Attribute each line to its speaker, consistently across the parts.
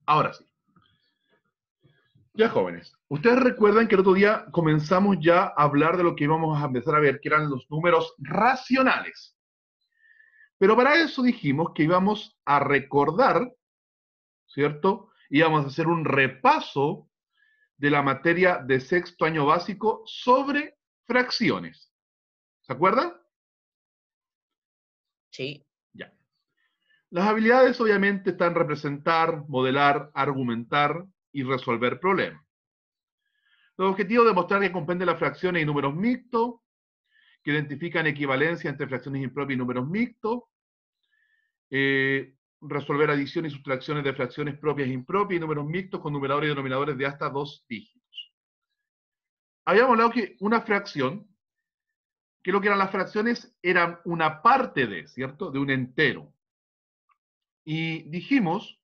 Speaker 1: Ahora sí. Ya, jóvenes, ustedes recuerdan que el otro día comenzamos ya a hablar de lo que íbamos a empezar a ver, que eran los números racionales. Pero para eso dijimos que íbamos a recordar, ¿cierto? Íbamos a hacer un repaso de la materia de sexto año básico sobre fracciones. ¿Se acuerdan?
Speaker 2: Sí.
Speaker 1: Ya. Las habilidades obviamente están representar, modelar, argumentar y resolver problemas. Los objetivos de mostrar que comprende las fracciones y números mixtos, que identifican equivalencia entre fracciones impropias y números mixtos, resolver adiciones y sustracciones de fracciones propias e impropias y números mixtos con numeradores y denominadores de hasta 2 dígitos. Habíamos hablado que una fracción, que lo que eran las fracciones, eran una parte de, ¿cierto? De un entero. Y dijimos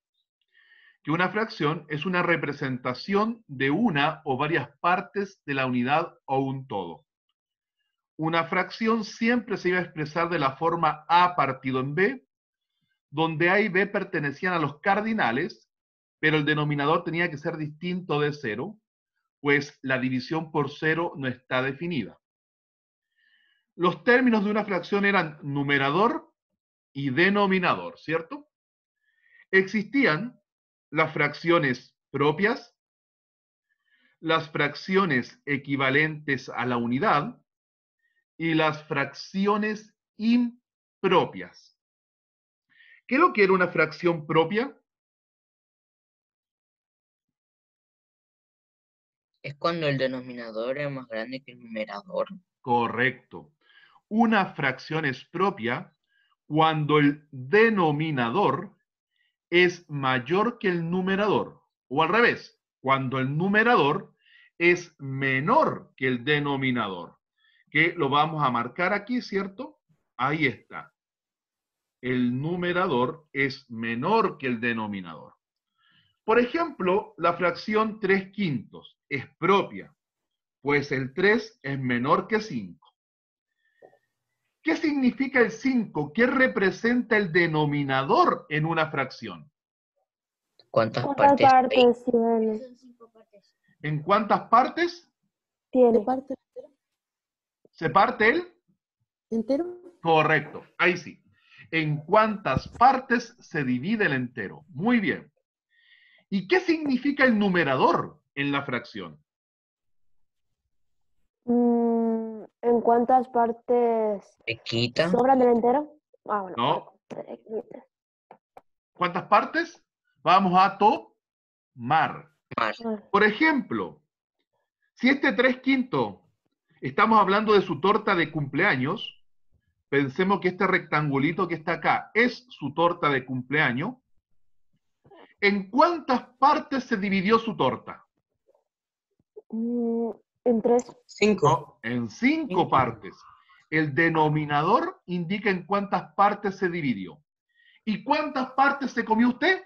Speaker 1: que una fracción es una representación de una o varias partes de la unidad o un todo. Una fracción siempre se iba a expresar de la forma A partido en B, donde A y B pertenecían a los cardinales, pero el denominador tenía que ser distinto de cero, pues la división por cero no está definida. Los términos de una fracción eran numerador y denominador, ¿cierto? Existían las fracciones propias, las fracciones equivalentes a la unidad y las fracciones impropias. ¿Qué es lo que era una fracción propia?
Speaker 2: Es cuando el denominador es más grande que el numerador.
Speaker 1: Correcto. Una fracción es propia cuando el denominador es mayor que el numerador. O al revés, cuando el numerador es menor que el denominador. Que lo vamos a marcar aquí, ¿cierto? Ahí está. El numerador es menor que el denominador. Por ejemplo, la fracción 3/5 es propia, pues el 3 es menor que 5. ¿Qué significa el 5? ¿Qué representa el denominador en una fracción?
Speaker 2: ¿Cuántas
Speaker 3: ¿Cuántas
Speaker 2: partes hay?
Speaker 3: partes tiene?
Speaker 1: ¿En cuántas partes
Speaker 3: Tiene.
Speaker 1: se parte el?
Speaker 3: ¿Entero?
Speaker 1: Correcto, ahí sí. ¿En cuántas partes se divide el entero? Muy bien. ¿Y qué significa el numerador en la fracción?
Speaker 3: ¿En cuántas partes
Speaker 2: ¿Se quita?
Speaker 3: sobran del entero? Ah, bueno.
Speaker 1: ¿No? ¿Cuántas partes vamos a tomar?
Speaker 2: Más.
Speaker 1: Por ejemplo, si este 3/5 estamos hablando de su torta de cumpleaños, pensemos que este rectangulito que está acá es su torta de cumpleaños. ¿En cuántas partes se dividió su torta?
Speaker 3: En 3.
Speaker 2: 5.
Speaker 1: No, en 5 partes. El denominador indica en cuántas partes se dividió. ¿Y cuántas partes se comió usted?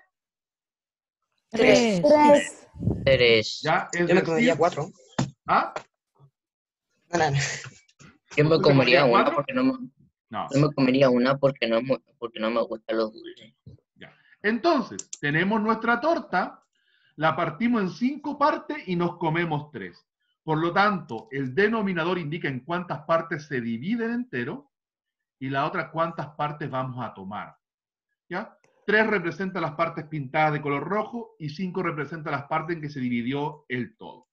Speaker 2: 3.
Speaker 3: 3.
Speaker 2: 3.
Speaker 1: Ya, es
Speaker 4: Yo me
Speaker 1: decir,
Speaker 4: comería 4.
Speaker 1: ¿ah?
Speaker 2: Yo me
Speaker 1: ¿Usted se
Speaker 2: comería
Speaker 1: comería
Speaker 2: una
Speaker 1: 4?
Speaker 2: porque no me,
Speaker 1: No.
Speaker 2: yo me comería una porque no me gustan los dulces.
Speaker 1: Ya. Entonces, tenemos nuestra torta, la partimos en 5 partes y nos comemos 3. Por lo tanto, el denominador indica en cuántas partes se divide el entero y la otra cuántas partes vamos a tomar. ¿Ya? 3 representa las partes pintadas de color rojo y 5 representa las partes en que se dividió el todo.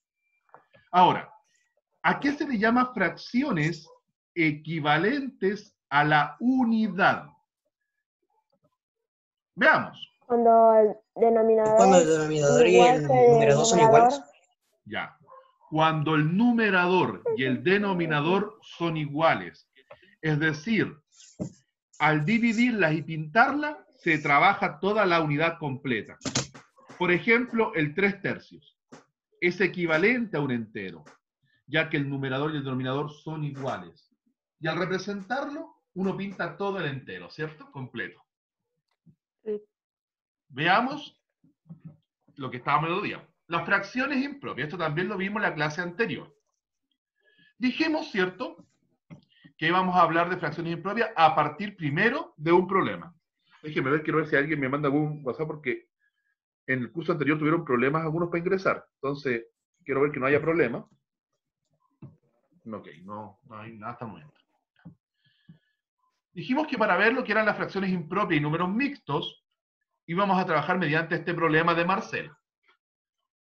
Speaker 1: Ahora, ¿a qué se le llama fracciones equivalentes a la unidad? Veamos.
Speaker 3: Cuando el denominador
Speaker 4: Cuando el
Speaker 3: es
Speaker 4: denominador y
Speaker 3: igual
Speaker 4: el
Speaker 3: que el
Speaker 4: numerador son iguales.
Speaker 1: Ya. Cuando el numerador y el denominador son iguales. Es decir, al dividirlas y pintarlas, se trabaja toda la unidad completa. Por ejemplo, el 3/3 es equivalente a un entero, ya que el numerador y el denominador son iguales. Y al representarlo, uno pinta todo el entero, ¿cierto? Completo.
Speaker 3: Sí.
Speaker 1: Veamos lo que estábamos el otro día. Las fracciones impropias, esto también lo vimos en la clase anterior. Dijimos, ¿cierto?, que íbamos a hablar de fracciones impropias a partir primero de un problema. Déjenme ver, quiero ver si alguien me manda algún WhatsApp porque en el curso anterior tuvieron problemas algunos para ingresar. Entonces, quiero ver que no haya problema. Ok, no hay nada hasta el momento. Dijimos que para ver lo que eran las fracciones impropias y números mixtos, íbamos a trabajar mediante este problema de Marcela.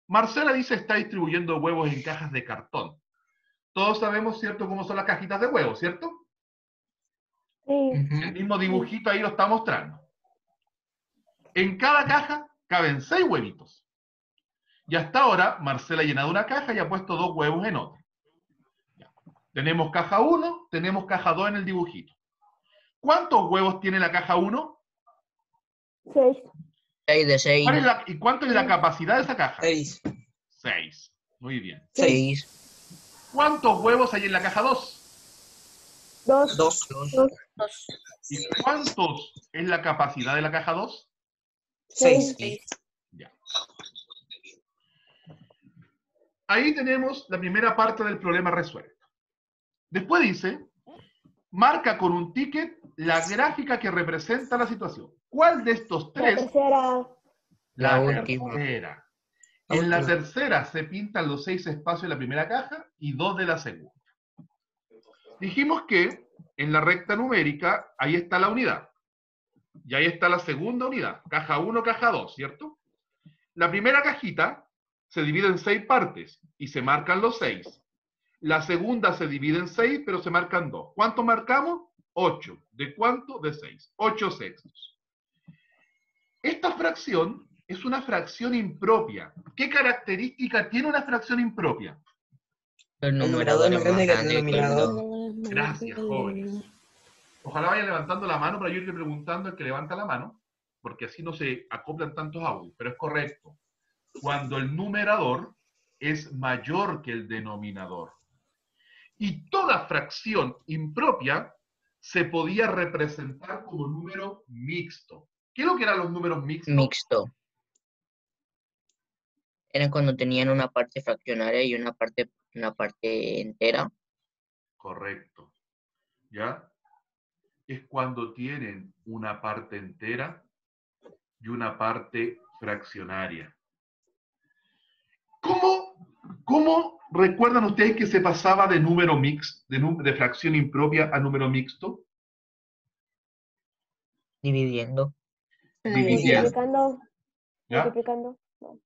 Speaker 1: Marcela dice está distribuyendo huevos en cajas de cartón. Todos sabemos, ¿cierto?, cómo son las cajitas de huevos, ¿cierto?
Speaker 3: Sí.
Speaker 1: El mismo dibujito ahí lo está mostrando. En cada caja caben 6 huevitos. Y hasta ahora, Marcela ha llenado una caja y ha puesto 2 huevos en otra. Ya. Tenemos caja 1, tenemos caja 2 en el dibujito. ¿Cuántos huevos tiene la caja 1?
Speaker 3: 6.
Speaker 2: 6 de 6.
Speaker 1: ¿Y cuánto es la capacidad de esa caja?
Speaker 4: 6.
Speaker 1: 6. Muy bien.
Speaker 2: 6.
Speaker 1: ¿Cuántos huevos hay en la caja 2?
Speaker 3: 2.
Speaker 4: 2.
Speaker 2: 2.
Speaker 1: ¿Y cuántos es la capacidad de la caja 2?
Speaker 4: 6.
Speaker 1: Ya. Ahí tenemos la primera parte del problema resuelto. Después dice, marca con un ticket la gráfica que representa la situación. ¿Cuál de estos
Speaker 3: La
Speaker 1: 3?
Speaker 3: tercera.
Speaker 2: La última.
Speaker 1: Tercera.
Speaker 4: La
Speaker 1: En la
Speaker 4: última.
Speaker 1: tercera se pintan los 6 espacios de la primera caja y 2 de la segunda. Dijimos que en la recta numérica, ahí está la unidad. Y ahí está la segunda unidad. Caja 1, caja 2, ¿cierto? La primera cajita se divide en 6 partes y se marcan los 6. La segunda se divide en 6, pero se marcan 2. ¿Cuánto marcamos? 8. ¿De cuánto? De 6. 8 sextos. Esta fracción es una fracción impropia. ¿Qué característica tiene una fracción impropia?
Speaker 2: El
Speaker 4: El
Speaker 2: numerador
Speaker 4: numerador
Speaker 2: es
Speaker 4: más
Speaker 2: más
Speaker 4: grande que el
Speaker 2: grande que el
Speaker 4: denominador.
Speaker 2: 2.
Speaker 1: Gracias, jóvenes. Ojalá vayan levantando la mano para yo irle preguntando al que levanta la mano, porque así no se acoplan tantos audios, pero es correcto. Cuando el numerador es mayor que el denominador. Y toda fracción impropia se podía representar como número mixto. ¿Qué es lo que eran los números mixtos?
Speaker 2: Mixto. Eran cuando tenían una parte fraccionaria y una parte entera.
Speaker 1: Correcto. ¿Ya? Es cuando tienen una parte entera y una parte fraccionaria. ¿Cómo recuerdan ustedes que se pasaba de número mixto, de fracción impropia a número mixto?
Speaker 2: Dividiendo.
Speaker 1: Dividiendo.
Speaker 3: Multiplicando.
Speaker 1: ¿Ya?
Speaker 3: Multiplicando. No.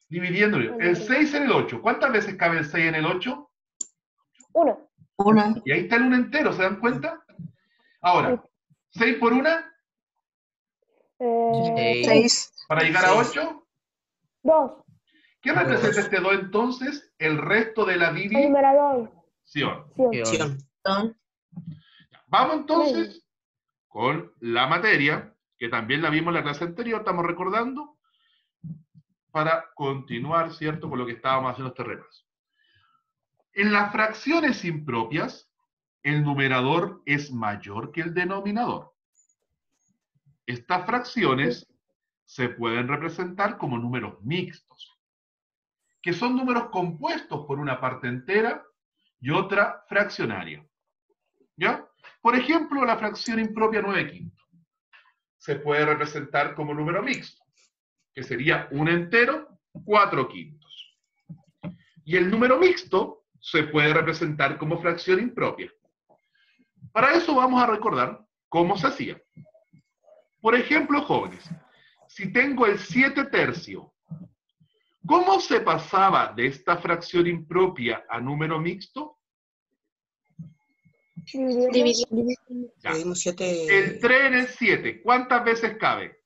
Speaker 1: Dividiéndolo. El 6 en el 8. ¿Cuántas veces cabe el 6 en el 8?
Speaker 3: 1.
Speaker 4: Una.
Speaker 1: Y ahí está el 1 entero, ¿se dan cuenta? Ahora, 6 por 1,
Speaker 2: 6.
Speaker 4: 6.
Speaker 1: para llegar a 8.
Speaker 3: 2.
Speaker 1: ¿Qué representa este 2 entonces? El resto de la
Speaker 3: El
Speaker 1: división.
Speaker 3: numerador. Sí.
Speaker 1: Vamos entonces con la materia, que también la vimos en la clase anterior, estamos recordando, para continuar, ¿cierto?, con lo que estábamos haciendo este repaso. En las fracciones impropias, el numerador es mayor que el denominador. Estas fracciones se pueden representar como números mixtos, que son números compuestos por una parte entera y otra fraccionaria. ¿Ya? Por ejemplo, la fracción impropia 9 quintos se puede representar como número mixto, que sería un entero, 4 quintos. Y el número mixto se puede representar como fracción impropia. Para eso vamos a recordar cómo se hacía. Por ejemplo, jóvenes, si tengo el 7 tercio, ¿cómo se pasaba de esta fracción impropia a número mixto? Ya.
Speaker 4: Dividimos 7.
Speaker 1: El 3 en el 7, ¿cuántas veces cabe?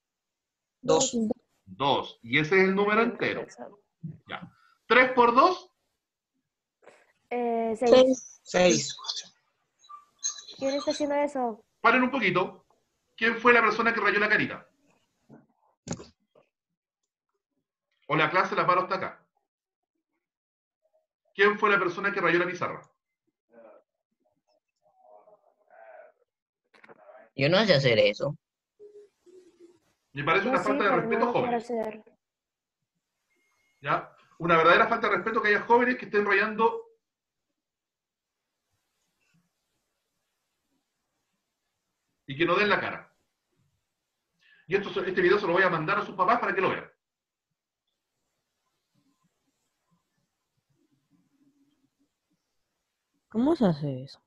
Speaker 4: 2.
Speaker 1: 2. Y ese es el número entero. Ya. 3 por 2.
Speaker 3: 6.
Speaker 4: 6.
Speaker 3: ¿Quién está haciendo eso?
Speaker 1: Paren un poquito. ¿Quién fue la persona que rayó la carita? O la clase la paro hasta acá. ¿Quién fue la persona que rayó la pizarra?
Speaker 2: Yo no sé hacer eso.
Speaker 1: Me parece una
Speaker 3: Yo sí,
Speaker 1: falta de
Speaker 3: pero
Speaker 1: respeto,
Speaker 3: no lo quiero
Speaker 1: jóvenes.
Speaker 3: hacer.
Speaker 1: ¿Ya? Una verdadera falta de respeto que haya jóvenes que estén rayando y que no den la cara. Y este video se lo voy a mandar a sus papás para que lo vean.
Speaker 5: ¿Cómo se hace eso?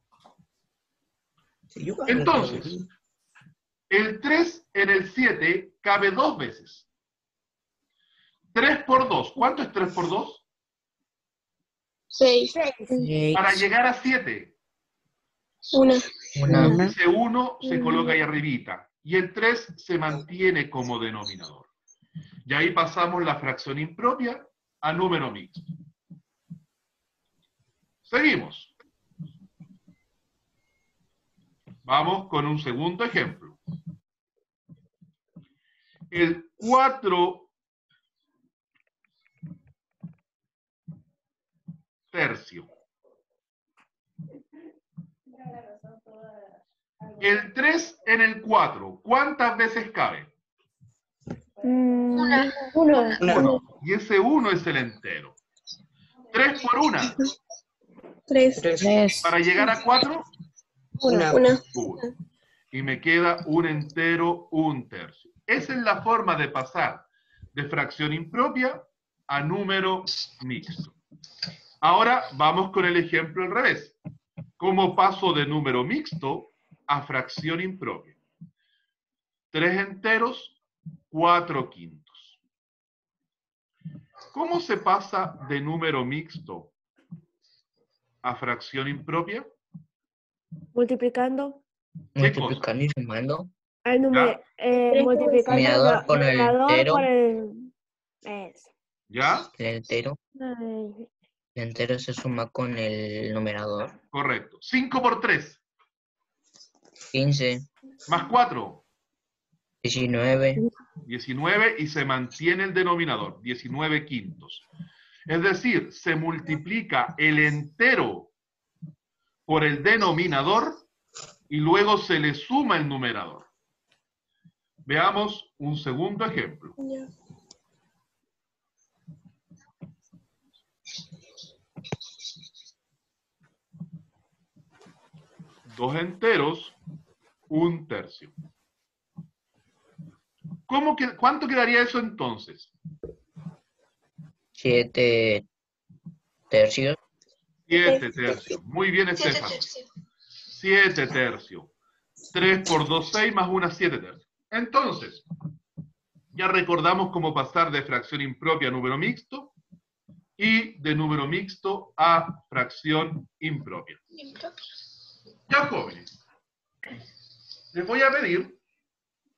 Speaker 4: Sí, yo
Speaker 1: Entonces, el 3 en el 7 cabe 2 veces. 3 por 2. ¿Cuánto es 3 por 2?
Speaker 6: 6.
Speaker 1: Para llegar a 7.
Speaker 6: 1.
Speaker 1: Ese 1 se coloca ahí arribita. Y el 3 se mantiene como denominador. Y ahí pasamos la fracción impropia a número mixto. Seguimos. Vamos con un segundo ejemplo. El 4 tercio. El 3 en el 4, ¿cuántas veces cabe?
Speaker 3: 1.
Speaker 1: 1. Y ese 1 es el entero. 3 por 1.
Speaker 6: 3.
Speaker 1: Para llegar a 4,
Speaker 4: 1.
Speaker 1: 1. Y me queda un entero, un tercio. Esa es la forma de pasar de fracción impropia a número mixto. Ahora vamos con el ejemplo al revés. ¿Cómo paso de número mixto a fracción impropia? 3 enteros, 4 quintos. ¿Cómo se pasa de número mixto a fracción impropia?
Speaker 3: Multiplicando.
Speaker 1: ¿Qué cosa?
Speaker 2: Multiplicando y sumando.
Speaker 3: El número, multiplicando
Speaker 2: Numerador con el
Speaker 3: numerador
Speaker 2: entero.
Speaker 3: por el... Eso.
Speaker 1: ¿Ya?
Speaker 2: El entero se suma con el numerador.
Speaker 1: Correcto. 5 por 3.
Speaker 2: 15.
Speaker 1: Más 4.
Speaker 2: 19.
Speaker 1: 19 y se mantiene el denominador. 19 quintos. Es decir, se multiplica el entero por el denominador y luego se le suma el numerador. Veamos un segundo ejemplo. Dos enteros, un tercio. ¿Cuánto quedaría eso entonces?
Speaker 2: 7 tercios.
Speaker 1: 7 tercios. Muy bien, Estefano. 7 tercios. 3 por 2, 6 más 1, 7 tercios. Entonces, ya recordamos cómo pasar de fracción impropia a número mixto y de número mixto a fracción impropia. Ya, jóvenes, les voy a pedir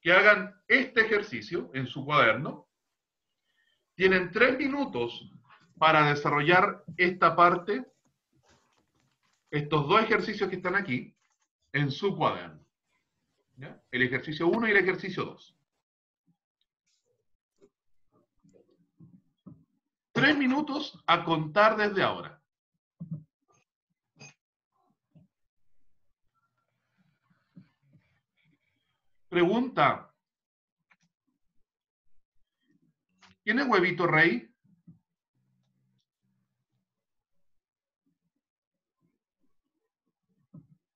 Speaker 1: que hagan este ejercicio en su cuaderno. Tienen 3 minutos para desarrollar esta parte, estos 2 ejercicios que están aquí, en su cuaderno. ¿Ya? El ejercicio 1 y el ejercicio 2. 3 minutos a contar desde ahora. Pregunta. ¿Tiene huevito rey?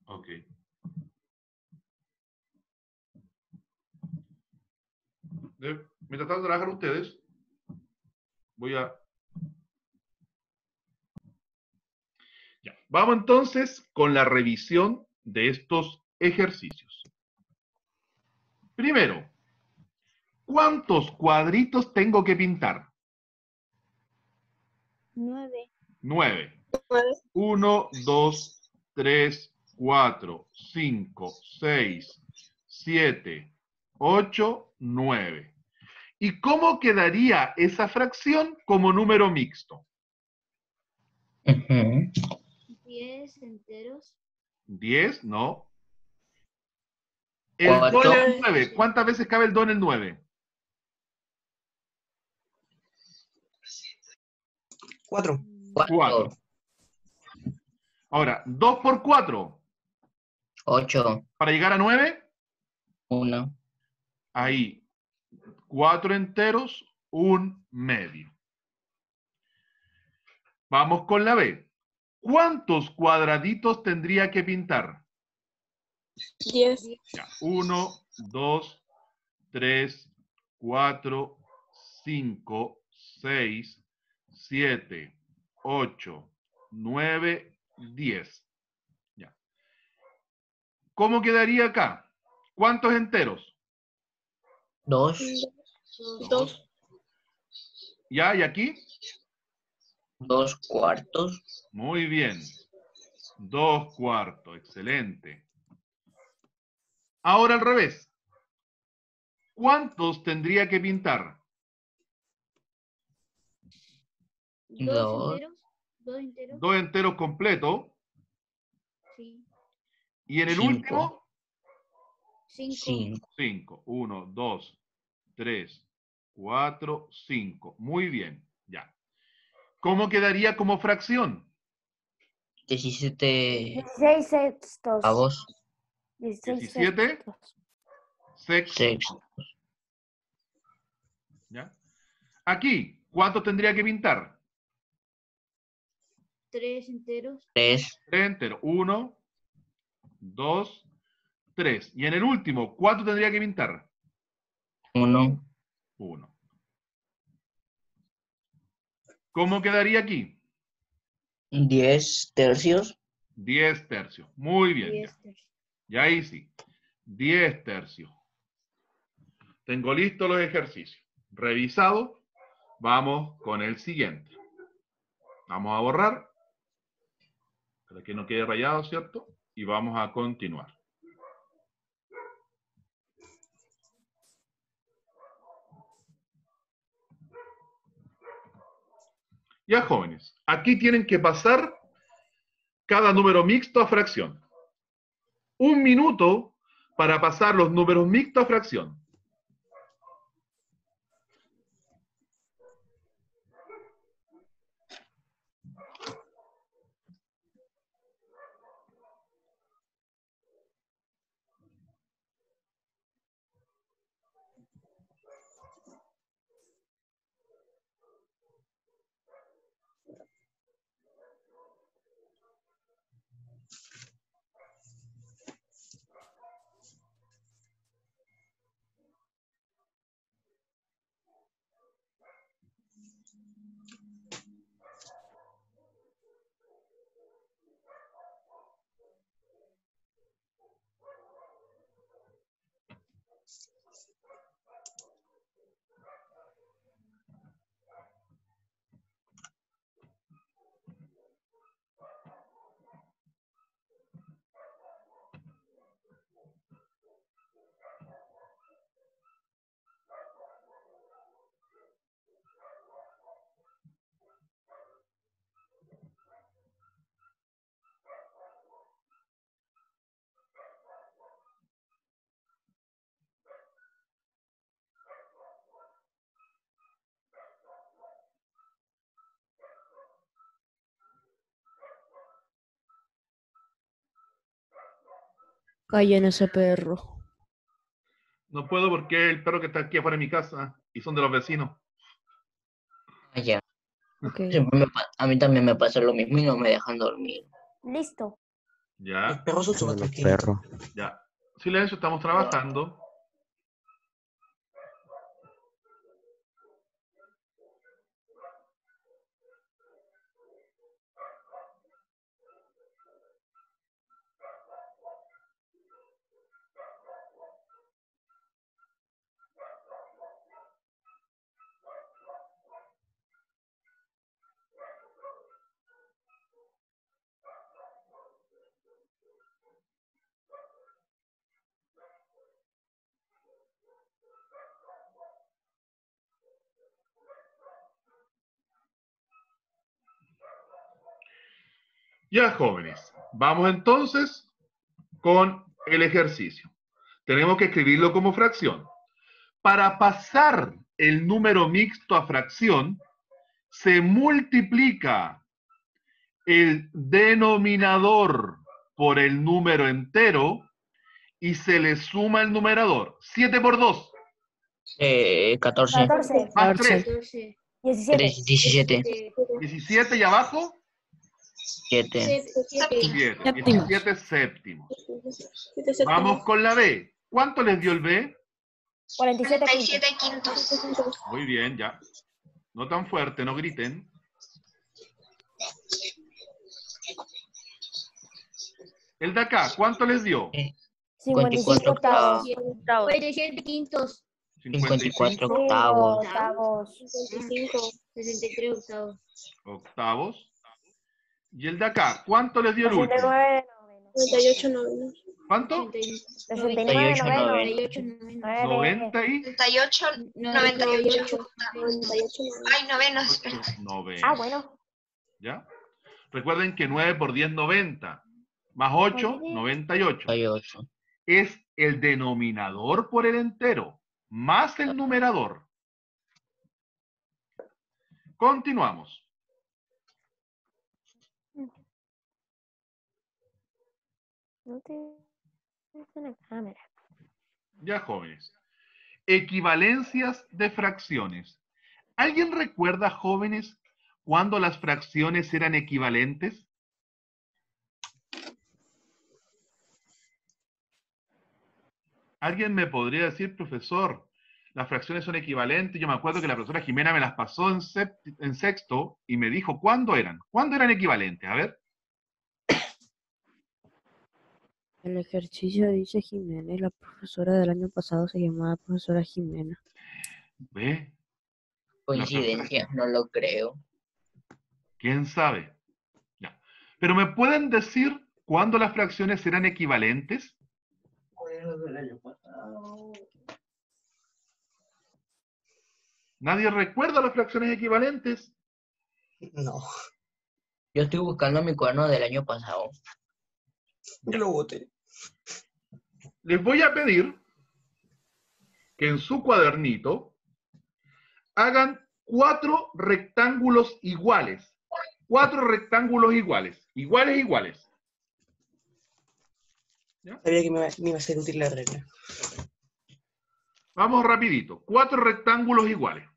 Speaker 1: Ok. Mientras tanto trabajan ustedes, voy a... Ya. Vamos entonces con la revisión de estos ejercicios. Primero, ¿cuántos cuadritos tengo que pintar?
Speaker 3: 9.
Speaker 1: 9. 1, 2, 3, 4, 5, 6, 7, 8, 9. ¿Y cómo quedaría esa fracción como número mixto?
Speaker 3: 10 enteros.
Speaker 1: 10, no. El 2 en el 9. ¿Cuántas veces cabe el 2 en el 9?
Speaker 4: 4.
Speaker 1: 4. Ahora, 2 por 4.
Speaker 2: 8.
Speaker 1: Para llegar a 9.
Speaker 2: 1.
Speaker 1: Ahí. 4 enteros, 1 medio. Vamos con la B. ¿Cuántos cuadraditos tendría que pintar?
Speaker 6: 10.
Speaker 1: 1, 2, 3, 4, 5, 6, 7, 8, 9, 10. ¿Cómo quedaría acá? ¿Cuántos enteros?
Speaker 2: 2,
Speaker 6: 2.
Speaker 1: ¿Ya? ¿Y aquí?
Speaker 2: 2 cuartos.
Speaker 1: Muy bien. 2/4. Excelente. Ahora al revés. ¿Cuántos tendría que pintar?
Speaker 3: 2
Speaker 2: 2,
Speaker 3: enteros. 2 enteros.
Speaker 1: 2 enteros completos.
Speaker 3: Sí.
Speaker 1: Y en el
Speaker 2: 5,
Speaker 1: último,
Speaker 3: 5.
Speaker 2: 5.
Speaker 1: 5. 1, 2, 3, 4, 5. Muy bien. Ya. ¿Cómo quedaría como fracción?
Speaker 2: 17
Speaker 3: 16 sextos.
Speaker 2: avos.
Speaker 3: 16
Speaker 1: 17
Speaker 3: sextos.
Speaker 1: sextos.
Speaker 2: 6,
Speaker 1: ¿Ya? Aquí, ¿cuánto tendría que pintar?
Speaker 3: 3 enteros.
Speaker 2: 3,
Speaker 1: 3 enteros. 1, 2, 3. Y en el último, ¿cuánto tendría que pintar?
Speaker 2: 1,
Speaker 1: 1. ¿Cómo quedaría aquí?
Speaker 2: 10 tercios.
Speaker 1: 10 tercios. Muy bien.
Speaker 3: 10
Speaker 1: Ya.
Speaker 3: tercios.
Speaker 1: Ya ahí sí. 10 tercios. Tengo listos los ejercicios. Revisado. Vamos con el siguiente. Vamos a borrar. Para que no quede rayado, ¿cierto? Y vamos a continuar. Ya, jóvenes. Aquí tienen que pasar cada número mixto a fracción. 1 minuto para pasar los números mixtos a fracción.
Speaker 5: Callen ese perro.
Speaker 1: No puedo porque el perro que está aquí afuera de mi casa y son de los vecinos.
Speaker 2: Allá.
Speaker 5: Ok.
Speaker 2: A mí también me pasa lo mismo y no me dejan dormir.
Speaker 3: Listo.
Speaker 4: Los
Speaker 1: Ya,
Speaker 4: perros son súper
Speaker 7: Los
Speaker 4: tranquilitos.
Speaker 7: perros.
Speaker 1: ya. Silencio, estamos trabajando. Ya, jóvenes. Vamos entonces con el ejercicio. Tenemos que escribirlo como fracción. Para pasar el número mixto a fracción, se multiplica el denominador por el número entero y se le suma el numerador. 7 por 2.
Speaker 2: 14,
Speaker 3: 14.
Speaker 1: Más 3.
Speaker 3: 14.
Speaker 2: 3,
Speaker 3: 17.
Speaker 2: 17,
Speaker 1: 17 y abajo
Speaker 2: 7,
Speaker 1: 7.
Speaker 5: Séptimos.
Speaker 1: 17 séptimos. Vamos con la B. ¿Cuánto les dio el B?
Speaker 3: 47 quintos.
Speaker 1: Muy bien, ya. No tan fuerte, no griten. El de acá, ¿cuánto les dio?
Speaker 3: 55 octavos.
Speaker 6: 47 quintos.
Speaker 2: 54
Speaker 1: 55
Speaker 2: octavos.
Speaker 6: 55. 63 octavos.
Speaker 1: octavos. Y el de acá, ¿cuánto les dio el último?
Speaker 3: 69 novenos.
Speaker 6: 98 novenos.
Speaker 1: ¿Cuánto?
Speaker 3: 69
Speaker 2: 98
Speaker 3: novenos.
Speaker 6: 98 novenos.
Speaker 1: 90 y
Speaker 7: 98, 98. Ay, novenos.
Speaker 1: 90.
Speaker 3: Ah, bueno.
Speaker 1: ¿Ya? Recuerden que 9 por 10, 90. Más 8, 98.
Speaker 2: 98.
Speaker 1: Es el denominador por el entero, más el numerador. Continuamos.
Speaker 3: No te ves en la cámara.
Speaker 1: Ya, jóvenes. Equivalencias de fracciones. ¿Alguien recuerda, jóvenes, cuándo las fracciones eran equivalentes? ¿Alguien me podría decir, profesor, las fracciones son equivalentes? Yo me acuerdo que la profesora Jimena me las pasó en sexto y me dijo cuándo eran. ¿Cuándo eran equivalentes? A ver.
Speaker 5: El ejercicio dice Jimena y la profesora del año pasado se llamaba profesora Jimena.
Speaker 1: ¿Ve?
Speaker 2: Coincidencia, no lo creo.
Speaker 1: ¿Quién sabe? Ya. Pero ¿me pueden decir cuándo las fracciones eran equivalentes? ¿Nadie recuerda las fracciones equivalentes?
Speaker 4: No,
Speaker 2: Yo estoy buscando mi cuaderno del año pasado.
Speaker 4: yo lo boté.
Speaker 1: Les voy a pedir que en su cuadernito hagan 4 rectángulos iguales. 4 rectángulos iguales. Iguales. ¿Ya?
Speaker 4: Sabía que me iba a ser útil la regla.
Speaker 1: Vamos rapidito. 4 rectángulos iguales.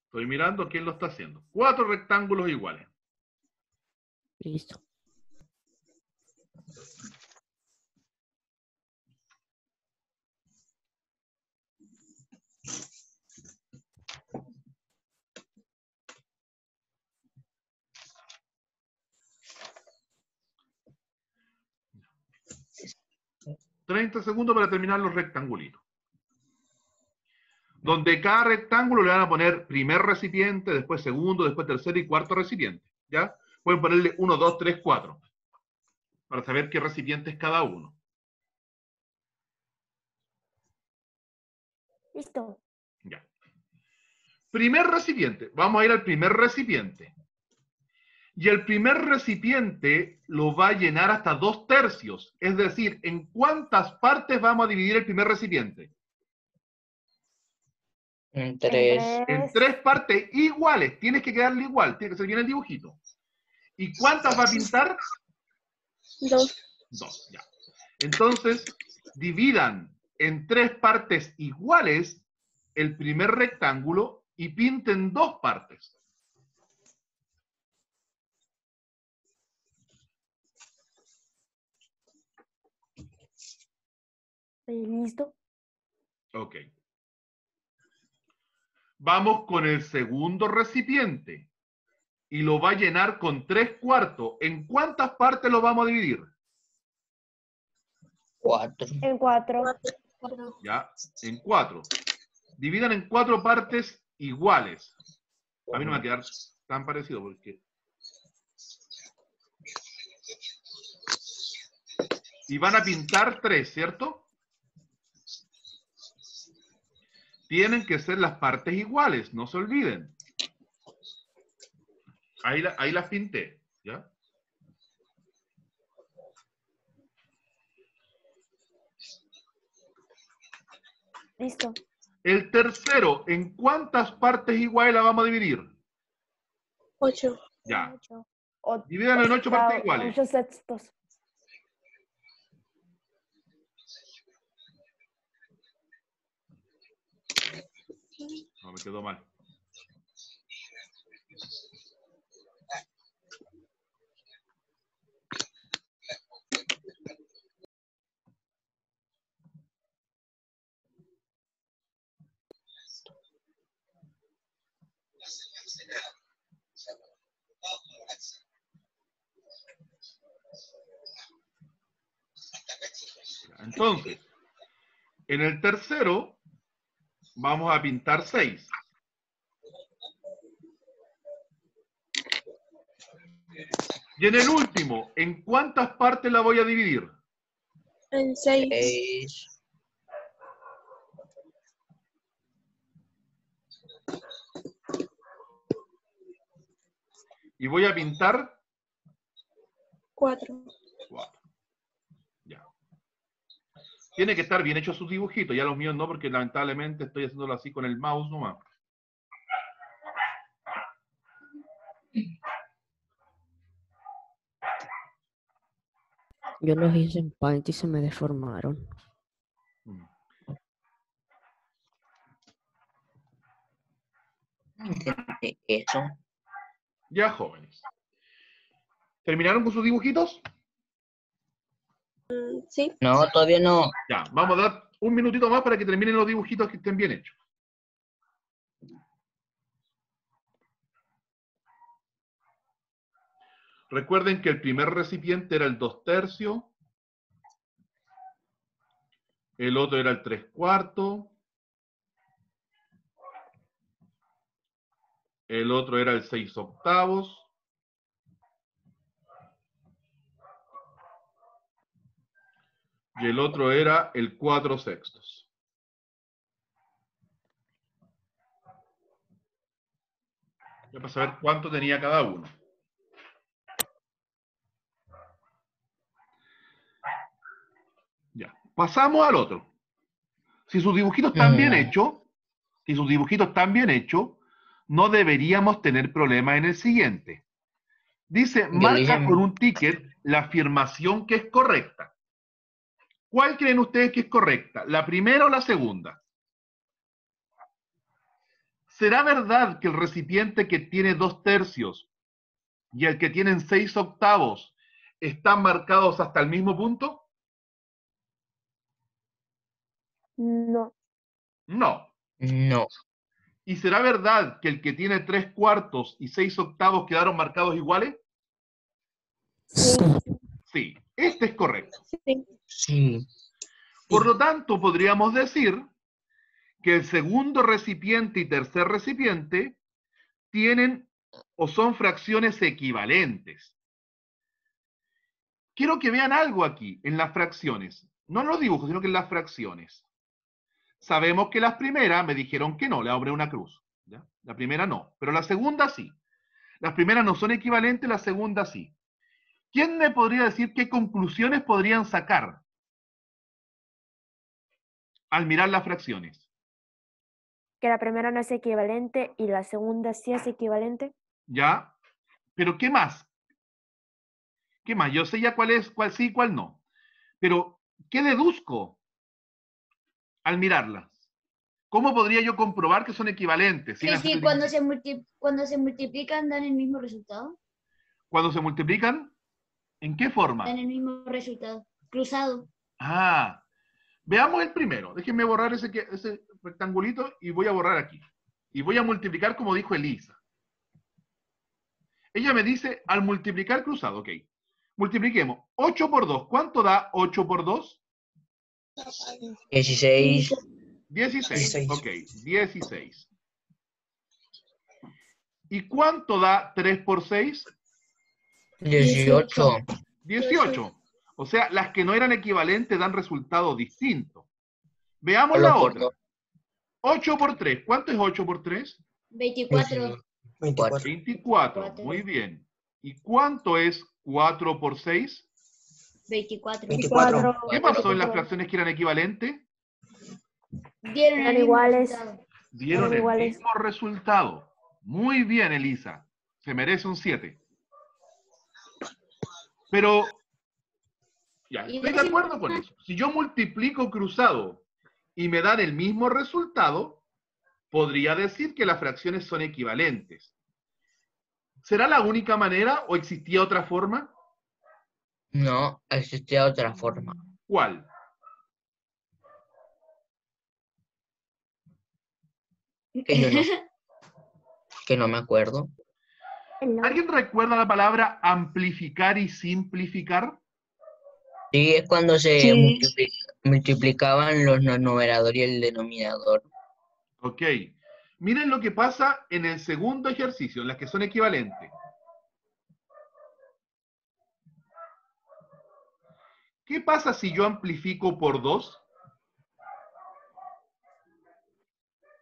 Speaker 1: Estoy mirando quién lo está haciendo. 4 rectángulos iguales.
Speaker 5: Listo.
Speaker 1: $30 segundos para terminar los rectangulitos. Donde cada rectángulo le van a poner primer recipiente, después segundo, después tercer y cuarto recipiente. ¿Ya? Pueden ponerle 1, 2, 3, 4. Para saber qué recipiente es cada uno.
Speaker 3: Listo.
Speaker 1: Ya. Primer recipiente. Vamos a ir al primer recipiente. Y el primer recipiente lo va a llenar hasta 2/3. Es decir, ¿en cuántas partes vamos a dividir el primer recipiente?
Speaker 2: En 3.
Speaker 1: En 3 partes iguales. Tienes que quedarle igual. Tiene que ser bien el dibujito. ¿Y cuántas va a pintar?
Speaker 6: 2.
Speaker 1: 2, ya. Entonces, dividan en 3 partes iguales el primer rectángulo y pinten 2 partes.
Speaker 3: Listo.
Speaker 1: Ok. Vamos con el segundo recipiente. Y lo va a llenar con 3/4. ¿En cuántas partes lo vamos a dividir?
Speaker 2: 4.
Speaker 3: En 4.
Speaker 1: Ya, en 4. Dividan en 4 partes iguales. A mí no me va a quedar tan parecido porque... Y van a pintar 3, ¿cierto? Tienen que ser las partes iguales, no se olviden. Ahí las pinté, ¿ya?
Speaker 3: Listo.
Speaker 1: El tercero, ¿en cuántas partes iguales la vamos a dividir?
Speaker 6: 8.
Speaker 1: Ya.
Speaker 3: 8.
Speaker 1: Divídanlo en 8 partes iguales.
Speaker 3: 8 sextos.
Speaker 1: No, me quedó mal. Entonces, en el tercero vamos a pintar 6. Y en el último, ¿en cuántas partes la voy a dividir?
Speaker 6: En 6.
Speaker 2: 6.
Speaker 1: Y voy a pintar
Speaker 6: 4.
Speaker 1: 4. Ya. Tiene que estar bien hecho sus dibujitos, ya los míos no, porque lamentablemente estoy haciéndolo así con el mouse nomás.
Speaker 5: Yo los hice en Paint y se me deformaron.
Speaker 2: ¿Entendí eso?
Speaker 1: Ya, jóvenes. ¿Terminaron con sus dibujitos?
Speaker 6: Sí.
Speaker 2: No, todavía no.
Speaker 1: Ya, vamos a dar un minutito más para que terminen los dibujitos que estén bien hechos. Recuerden que el primer recipiente era el 2/3, el otro era el 3/4, el otro era el 6/8, y el otro era el 4/6. Ya para saber cuánto tenía cada uno. Ya, pasamos al otro. Si sus dibujitos están bien hechos, no deberíamos tener problema en el siguiente. Dice, marca con un ticket la afirmación que es correcta. ¿Cuál creen ustedes que es correcta? ¿La primera o la segunda? ¿Será verdad que el recipiente que tiene 2/3 y el que tiene 6/8 están marcados hasta el mismo punto?
Speaker 3: No.
Speaker 1: No.
Speaker 2: No.
Speaker 1: ¿Y será verdad que el que tiene 3/4 y 6/8 quedaron marcados iguales?
Speaker 3: Sí.
Speaker 1: Sí, este es correcto.
Speaker 6: Sí.
Speaker 2: Sí.
Speaker 1: Por lo tanto, podríamos decir que el segundo recipiente y tercer recipiente tienen o son fracciones equivalentes. Quiero que vean algo aquí, en las fracciones. No en los dibujos, sino que en las fracciones. Sabemos que las primeras me dijeron que no, le abrí una cruz. ¿Ya? La primera no, pero la segunda sí. Las primeras no son equivalentes, la segunda sí. ¿Quién me podría decir qué conclusiones podrían sacar al mirar las fracciones?
Speaker 3: Que la primera no es equivalente y la segunda sí es equivalente.
Speaker 1: ¿Ya? Pero ¿qué más? ¿Qué más? Yo sé ya cuál es, cuál sí y cuál no. Pero, ¿qué deduzco al mirarlas? ¿Cómo podría yo comprobar que son equivalentes?
Speaker 8: Que sí, cuando se multiplican dan el mismo resultado.
Speaker 1: Cuando se multiplican, ¿en qué forma?
Speaker 8: Dan el mismo resultado. Cruzado.
Speaker 1: Ah, veamos el primero. Déjenme borrar ese rectangulito y voy a borrar aquí. Y voy a multiplicar como dijo Elisa. Ella me dice, al multiplicar cruzado, ok. Multipliquemos. 8 por 2. ¿Cuánto da 8 por 2?
Speaker 2: 16.
Speaker 1: 16. Ok, 16. ¿Y cuánto da 3 por 6?
Speaker 2: 18.
Speaker 1: 18. O sea, las que no eran equivalentes dan resultados distintos. Veamos
Speaker 2: Solo
Speaker 1: la
Speaker 2: por
Speaker 1: otra.
Speaker 2: dos.
Speaker 1: 8 por 3. ¿Cuánto es 8 por 3?
Speaker 8: 24.
Speaker 4: 24.
Speaker 1: 24. Muy bien. ¿Y cuánto es 4 por 6?
Speaker 8: 24.
Speaker 4: 24.
Speaker 1: ¿Qué pasó en las fracciones que eran equivalentes?
Speaker 8: Dieron
Speaker 3: Eran
Speaker 8: el mismo
Speaker 3: iguales.
Speaker 8: resultado.
Speaker 1: Dieron
Speaker 3: Eran
Speaker 1: el
Speaker 3: iguales.
Speaker 1: mismo resultado. Muy bien, Elisa. Se merece un 7. Pero, ya,
Speaker 8: Y
Speaker 1: estoy de
Speaker 8: decimos-
Speaker 1: acuerdo con eso. Si yo multiplico cruzado y me dan el mismo resultado, podría decir que las fracciones son equivalentes. ¿Será la única manera o existía otra forma?
Speaker 2: No, existía otra forma.
Speaker 1: ¿Cuál?
Speaker 2: Que yo no, que no me acuerdo.
Speaker 1: ¿Alguien recuerda la palabra amplificar y simplificar?
Speaker 2: Sí, es cuando se
Speaker 4: Sí.
Speaker 2: multiplica, Multiplicaban los numerador y el denominador.
Speaker 1: Ok. Miren lo que pasa en el segundo ejercicio, en las que son equivalentes. ¿Qué pasa si yo amplifico por 2?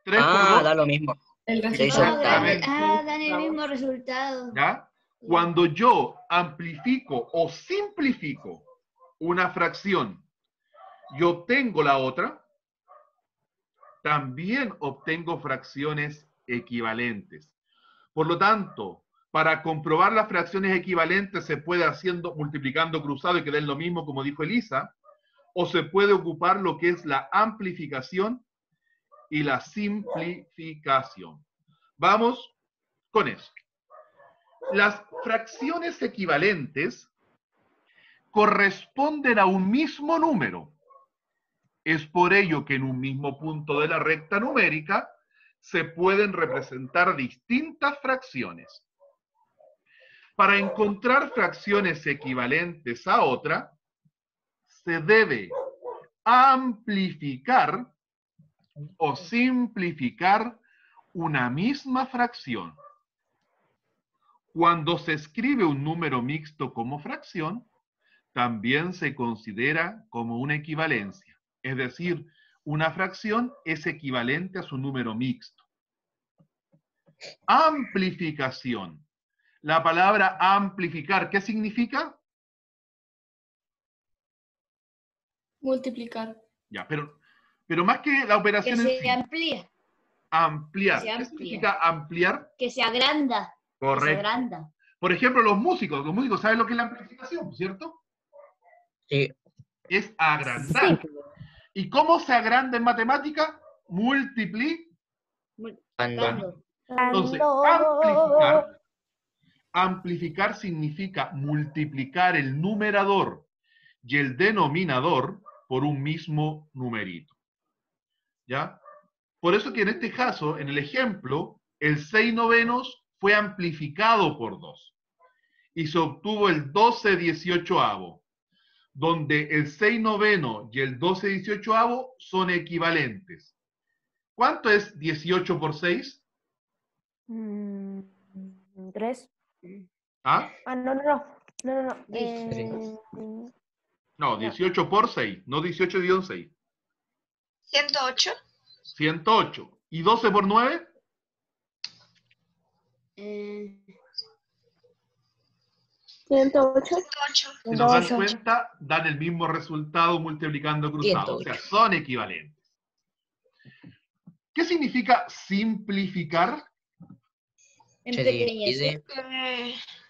Speaker 1: 3 por 2.
Speaker 2: Da lo mismo.
Speaker 9: El
Speaker 2: Seis
Speaker 9: resultado.
Speaker 2: octavos.
Speaker 8: Dan el mismo resultado.
Speaker 1: ¿Ya? Cuando yo amplifico o simplifico una fracción y obtengo la otra, también obtengo fracciones equivalentes. Por lo tanto, para comprobar las fracciones equivalentes se puede haciendo multiplicando cruzado y que den lo mismo, como dijo Elisa, o se puede ocupar lo que es la amplificación y la simplificación. Vamos con eso. Las fracciones equivalentes corresponden a un mismo número. Es por ello que en un mismo punto de la recta numérica se pueden representar distintas fracciones. Para encontrar fracciones equivalentes a otra, se debe amplificar o simplificar una misma fracción. Cuando se escribe un número mixto como fracción, también se considera como una equivalencia. Es decir, una fracción es equivalente a su número mixto. Amplificación. La palabra amplificar, ¿qué significa?
Speaker 9: Multiplicar.
Speaker 1: Ya, pero más que la operación en sí.
Speaker 8: amplía.
Speaker 1: Ampliar.
Speaker 8: Se
Speaker 1: ¿Qué
Speaker 8: amplía.
Speaker 1: significa ampliar?
Speaker 8: Que se agranda.
Speaker 1: Correcto. Por ejemplo, los músicos saben lo que es la amplificación, ¿cierto?
Speaker 2: Sí.
Speaker 1: Es agrandar.
Speaker 3: Sí.
Speaker 1: ¿Y cómo se agranda en matemática? Multiplicando. Entonces, amplificar significa multiplicar el numerador y el denominador por un mismo numerito. ¿Ya? Por eso que en este caso, en el ejemplo, el 6/9 fue amplificado por 2. Y se obtuvo el 12/18, donde el 6/9 y el 12/18 son equivalentes. ¿Cuánto es 18 por 6?
Speaker 3: 3.
Speaker 1: ¿Ah?
Speaker 3: No.
Speaker 1: No, 18 por 6, no 18 dividido en 6.
Speaker 7: 108.
Speaker 1: 108. ¿Y 12 por 9?
Speaker 6: 108.
Speaker 7: 108.
Speaker 1: Si nos dan cuenta, dan el mismo resultado multiplicando cruzado. O sea, son equivalentes. ¿Qué significa simplificar?
Speaker 2: Se divide.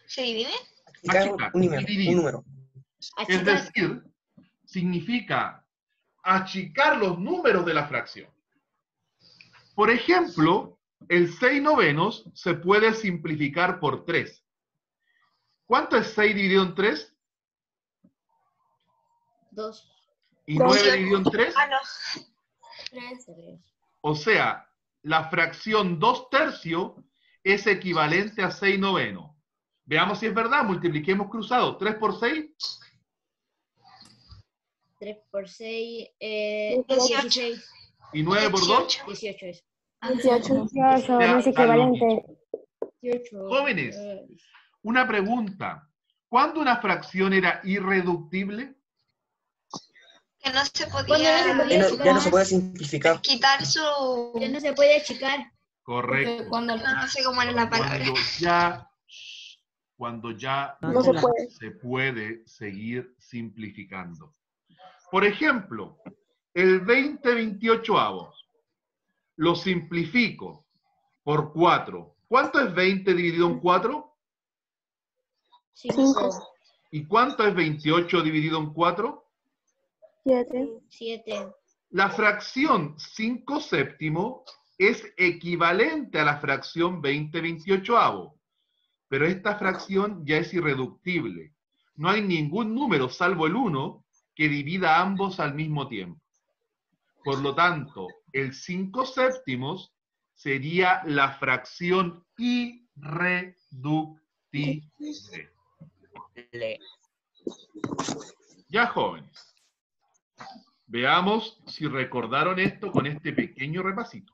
Speaker 7: ¿Se divide?
Speaker 1: Achicar,
Speaker 4: Un número.
Speaker 1: Es decir, significa achicar los números de la fracción. Por ejemplo, el 6/9 se puede simplificar por 3. ¿Cuánto es 6 dividido en 3?
Speaker 8: 2.
Speaker 1: ¿Y 9 dividido en 3?
Speaker 7: Ah, no.
Speaker 8: 3.
Speaker 1: O sea, la fracción 2/3 es equivalente a 6/9. Veamos si es verdad, multipliquemos cruzado. 3 por 6.
Speaker 8: 3 por 6,
Speaker 7: 16.
Speaker 1: ¿Y 9 por 2?
Speaker 8: 18 es.
Speaker 6: 18.
Speaker 3: No es equivalente.
Speaker 8: 18.
Speaker 1: Jóvenes, una pregunta. ¿Cuándo una fracción era irreductible?
Speaker 7: Que no se
Speaker 8: Cuando
Speaker 7: podía
Speaker 4: Ya no se puede simplificar.
Speaker 7: quitar su...
Speaker 8: Ya no se puede achicar.
Speaker 1: Correcto.
Speaker 7: No sé cómo era la palabra.
Speaker 1: Cuando ya
Speaker 6: No se puede.
Speaker 1: se puede seguir simplificando. Por ejemplo, el 20/28 lo simplifico por 4. ¿Cuánto es 20 dividido en 4?
Speaker 8: 5.
Speaker 1: ¿Y cuánto es 28 dividido en 4?
Speaker 8: 7.
Speaker 1: La fracción 5/7 es equivalente a la fracción 20/28, pero esta fracción ya es irreductible. No hay ningún número, salvo el 1, que divida ambos al mismo tiempo. Por lo tanto, el 5/7 sería la fracción irreductible. ¿Ya, jóvenes? Veamos si recordaron esto con este pequeño repasito.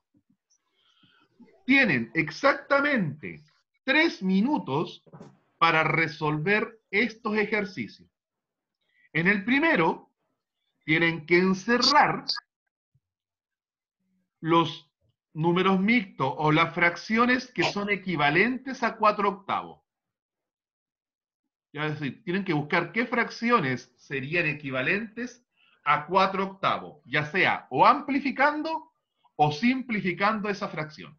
Speaker 1: Tienen exactamente 3 minutos para resolver estos ejercicios. En el primero, tienen que encerrar los números mixtos o las fracciones que son equivalentes a 4/8. Es decir, tienen que buscar qué fracciones serían equivalentes a 4/8, ya sea o amplificando o simplificando esa fracción.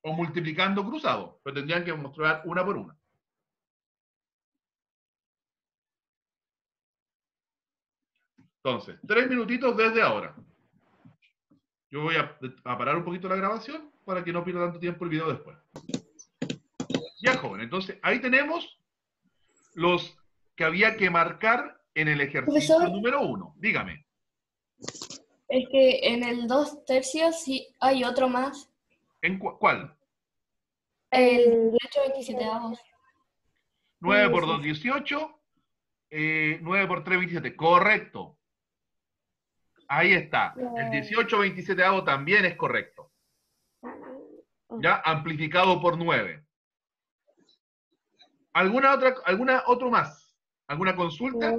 Speaker 1: O multiplicando cruzado, pero tendrían que mostrar una por una. Entonces, 3 minutitos desde ahora. Yo voy a parar un poquito la grabación para que no pierda tanto tiempo el video después. Ya, joven, entonces ahí tenemos los que había que marcar en el ejercicio
Speaker 6: Profesor.
Speaker 1: número 1. Dígame.
Speaker 6: Es que en el 2/3 sí hay otro más.
Speaker 1: ¿En cuál?
Speaker 6: El 18/27.
Speaker 1: 9 por 2, 18. 9 por 3, 27. Correcto. Ahí está. El 18/27 también es correcto. Ya, amplificado por 9. ¿Alguna otro más? ¿Alguna consulta?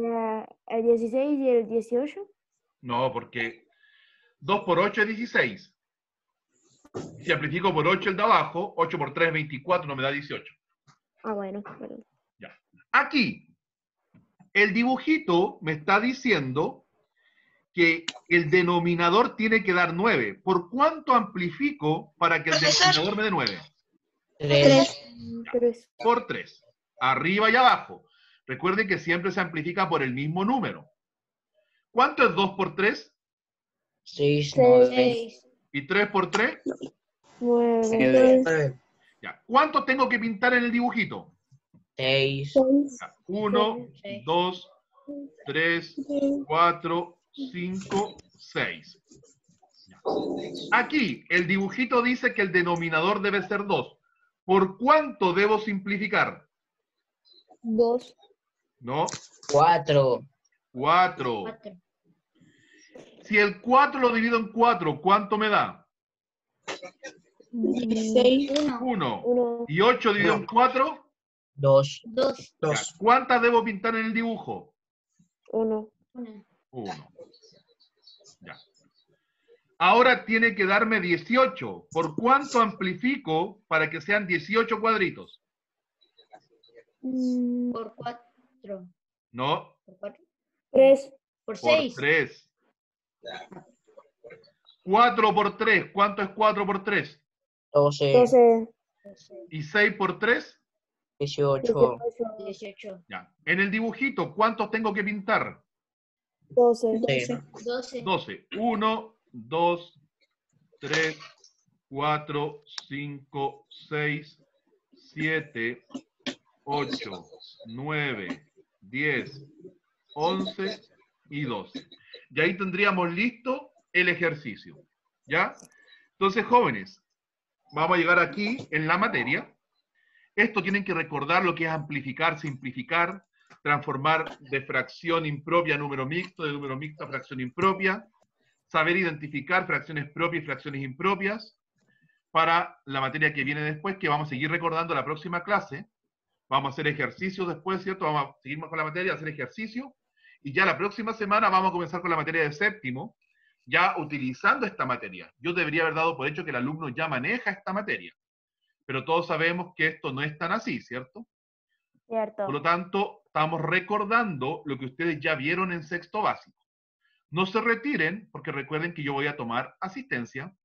Speaker 3: El 16 y el 18.
Speaker 1: No, porque 2 por 8 es 16. Si amplifico por 8 el de abajo, 8 por 3 es 24, no me da 18.
Speaker 3: Ah, bueno, perdón.
Speaker 1: Ya. Aquí, el dibujito me está diciendo que el denominador tiene que dar 9. ¿Por cuánto amplifico para que el
Speaker 7: Profesor.
Speaker 1: denominador me dé 9?
Speaker 2: 3.
Speaker 3: 3.
Speaker 1: Por 3. Arriba y abajo. Recuerden que siempre se amplifica por el mismo número. ¿Cuánto es 2 por 3?
Speaker 2: 6, 9.
Speaker 8: 6.
Speaker 1: ¿Y 3 por 3?
Speaker 3: 9.
Speaker 4: 9.
Speaker 1: Ya. ¿Cuánto tengo que pintar en el dibujito?
Speaker 2: 6.
Speaker 1: 1,
Speaker 8: Sí.
Speaker 1: 2, 3, 4, 5, 6. Aquí, el dibujito dice que el denominador debe ser 2. ¿Por cuánto debo simplificar?
Speaker 3: 2.
Speaker 1: No,
Speaker 2: 4.
Speaker 1: 4. Si el 4 lo divido en 4, ¿cuánto me da?
Speaker 6: 16.
Speaker 1: 1.
Speaker 3: 1.
Speaker 1: ¿Y 8 dividido en 4?
Speaker 2: 2.
Speaker 8: 2.
Speaker 4: 2.
Speaker 1: ¿Cuántas debo pintar en el dibujo?
Speaker 3: 1.
Speaker 1: 1. Ya. Ahora tiene que darme 18. ¿Por cuánto amplifico para que sean 18 cuadritos?
Speaker 8: Por 4.
Speaker 1: No,
Speaker 8: Por 4.
Speaker 3: 3.
Speaker 8: Por
Speaker 1: por
Speaker 8: 6.
Speaker 1: 3. 4 por 3. ¿Cuánto es 4 por 3?
Speaker 2: 12.
Speaker 3: 12.
Speaker 1: ¿Y 6 por 3?
Speaker 2: 18.
Speaker 8: 18.
Speaker 1: Ya. En el dibujito, ¿cuántos tengo que pintar?
Speaker 3: 12.
Speaker 8: 12.
Speaker 1: 12. 1, 2, 3, 4, 5, 6, 7, 8, 9, 10, 11 y 12. Y ahí tendríamos listo el ejercicio. ¿Ya? Entonces, jóvenes, vamos a llegar aquí en la materia. Esto tienen que recordar lo que es amplificar, simplificar, transformar de fracción impropia a número mixto, de número mixto a fracción impropia, saber identificar fracciones propias y fracciones impropias para la materia que viene después, que vamos a seguir recordando la próxima clase. Vamos a hacer ejercicios después, ¿cierto? Vamos a seguir con la materia, hacer ejercicio, y ya la próxima semana vamos a comenzar con la materia de séptimo, ya utilizando esta materia. Yo debería haber dado por hecho que el alumno ya maneja esta materia, pero todos sabemos que esto no es tan así, ¿cierto?
Speaker 3: Cierto.
Speaker 1: Por lo tanto, estamos recordando lo que ustedes ya vieron en sexto básico. No se retiren, porque recuerden que yo voy a tomar asistencia